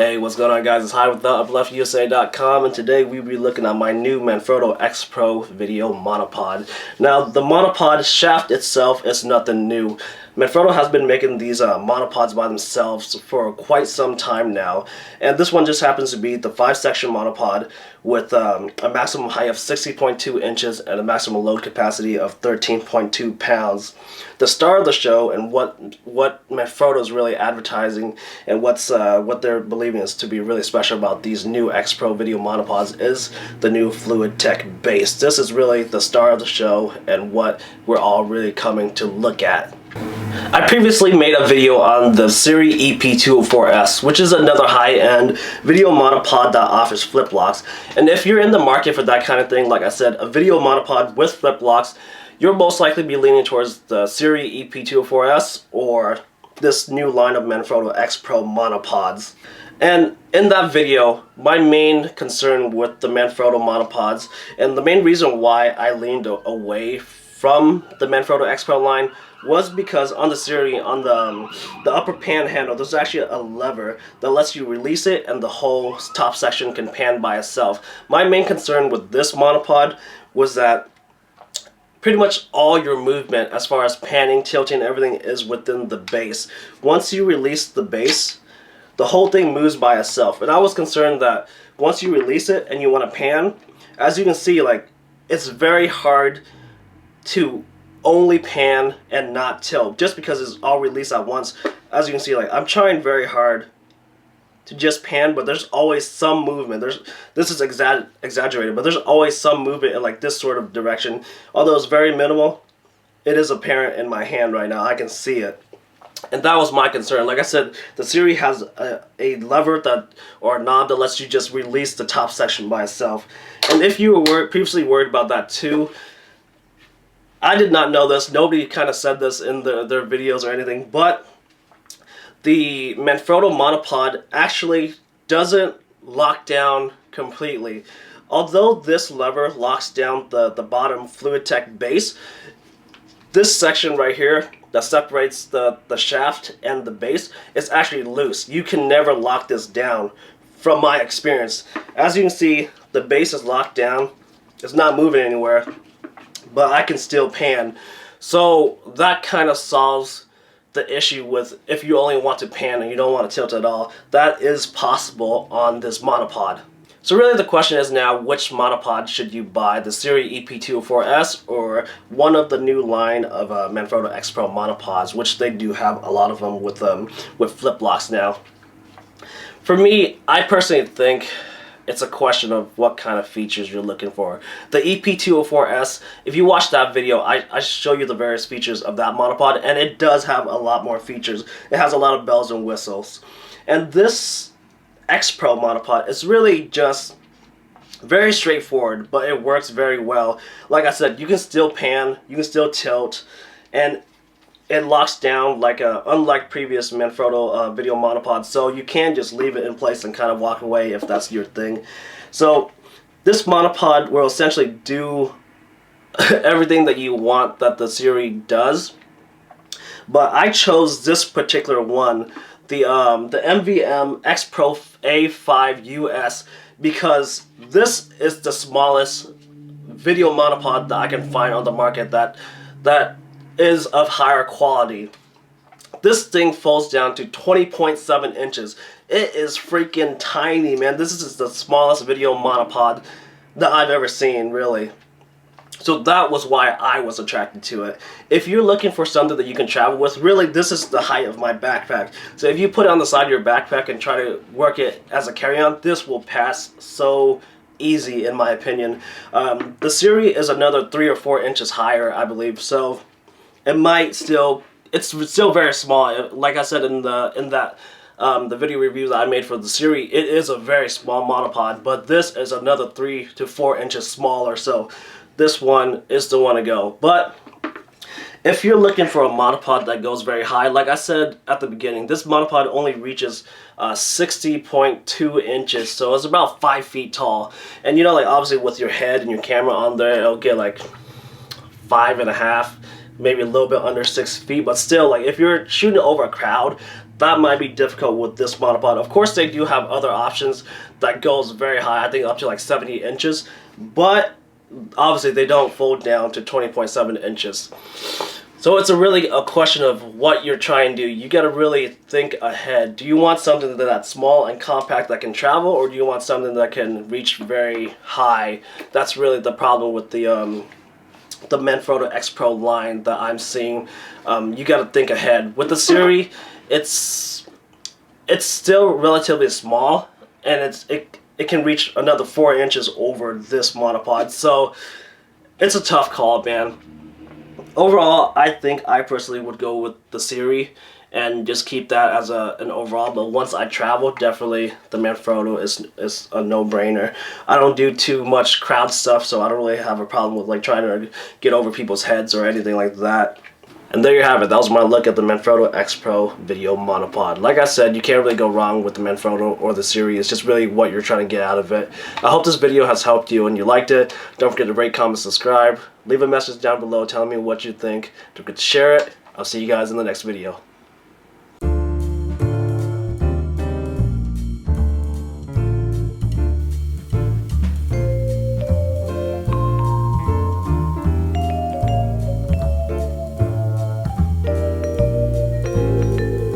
Hey, what's going on, guys? It's Hi with the UpLeftUSA.com, and today we'll be looking at my new Manfrotto XPRO video monopod. Now, the monopod shaft itself is nothing new. Manfrotto has been making these monopods by themselves for quite some time now, and this one just happens to be the 5-section monopod with a maximum height of 60.2 inches and a maximum load capacity of 13.2 pounds. The star of the show and what Manfrotto is really advertising and what they're believing is to be really special about these new XPRO video monopods is the new Fluid Tech base. This is really the star of the show and what we're all really coming to look at. I previously made a video on the Series EP204S, which is another high-end video monopod that offers flip locks. And if you're in the market for that kind of thing, like I said, a video monopod with flip locks, you'll most likely be leaning towards the Series EP204S or this new line of Manfrotto XPRO monopods. And in that video, my main concern with the Manfrotto monopods, and the main reason why I leaned away from the Manfrotto XPRO line was because on the Series, on the upper pan handle, there's actually a lever that lets you release it and the whole top section can pan by itself. My main concern with this monopod was that pretty much all your movement as far as panning, tilting, everything is within the base. Once you release the base, the whole thing moves by itself. And I was concerned that once you release it and you want to pan, as you can see, like, it's very hard to only pan and not tilt just because it's all released at once. As you can see, like, I'm trying very hard to just pan, but there's always some movement. This is exaggerated, but there's always some movement in like this sort of direction. Although it's very minimal, it is apparent in my hand right now. I can see it. And that was my concern. Like I said, the Series has a lever or a knob that lets you just release the top section by itself. And if you were previously worried about that too, I did not know this. Nobody kind of said this in their videos or anything, but the Manfrotto monopod actually doesn't lock down completely. Although this lever locks down the bottom Fluid Tech base, this section right here that separates the shaft and the base is actually loose. You can never lock this down from my experience. As you can see, the base is locked down. It's not moving anywhere, but I can still pan. So that kind of solves the issue with if you only want to pan and you don't want to tilt at all. That is possible on this monopod. So really the question is now, which monopod should you buy? The Series EP204S or one of the new line of Manfrotto XPRO monopods, which they do have a lot of them with flip locks now. For me, I personally think it's a question of what kind of features you're looking for. The EP204S, if you watch that video, I show you the various features of that monopod, and it does have a lot more features. It has a lot of bells and whistles. And this XPRO monopod is really just very straightforward, but it works very well. Like I said, you can still pan, you can still tilt, and it locks down like unlike previous Manfrotto video monopods, so you can just leave it in place and kind of walk away if that's your thing. So this monopod will essentially do everything that you want that the Series does, but I chose this particular one, the MVMXPROA5US, because this is the smallest video monopod that I can find on the market that is of higher quality. This thing folds down to 20.7 inches. It is freaking tiny, man. This is the smallest video monopod that I've ever seen, really. So that was why I was attracted to it. If you're looking for something that you can travel with, really this is the height of my backpack. So if you put it on the side of your backpack and try to work it as a carry-on, this will pass so easy, in my opinion. The Series is another 3 or 4 inches higher, I believe, so it might still, it's still very small. Like I said in the video review that I made for the Series, it is a very small monopod, but this is another 3 to 4 inches smaller, so this one is the one to go. But if you're looking for a monopod that goes very high, like I said at the beginning, this monopod only reaches 60.2 inches, so it's about 5 feet tall. And you know, like obviously with your head and your camera on there, it'll get like 5.5, maybe a little bit under 6 feet, but still, like if you're shooting over a crowd, that might be difficult with this monopod. Of course, they do have other options that goes very high, I think up to like 70 inches, but obviously they don't fold down to 20.7 inches. So it's really a question of what you're trying to do. You got to really think ahead. Do you want something that's small and compact that can travel, or do you want something that can reach very high? That's really the problem with the Manfrotto XPRO line that I'm seeing. You got to think ahead. With the series, it's still relatively small, and it can reach another 4 inches over this monopod. So it's a tough call, man. Overall, I think I personally would go with the series and just keep that as an overall. But once I travel, definitely the Manfrotto is a no-brainer. I don't do too much crowd stuff, so I don't really have a problem with like trying to get over people's heads or anything like that. And there you have it. That was my look at the Manfrotto XPRO video monopod. Like I said, you can't really go wrong with the Manfrotto or the series. It's just really what you're trying to get out of it. I hope this video has helped you and you liked it. Don't forget to rate, comment, subscribe. Leave a message down below telling me what you think. Don't forget to share it. I'll see you guys in the next video.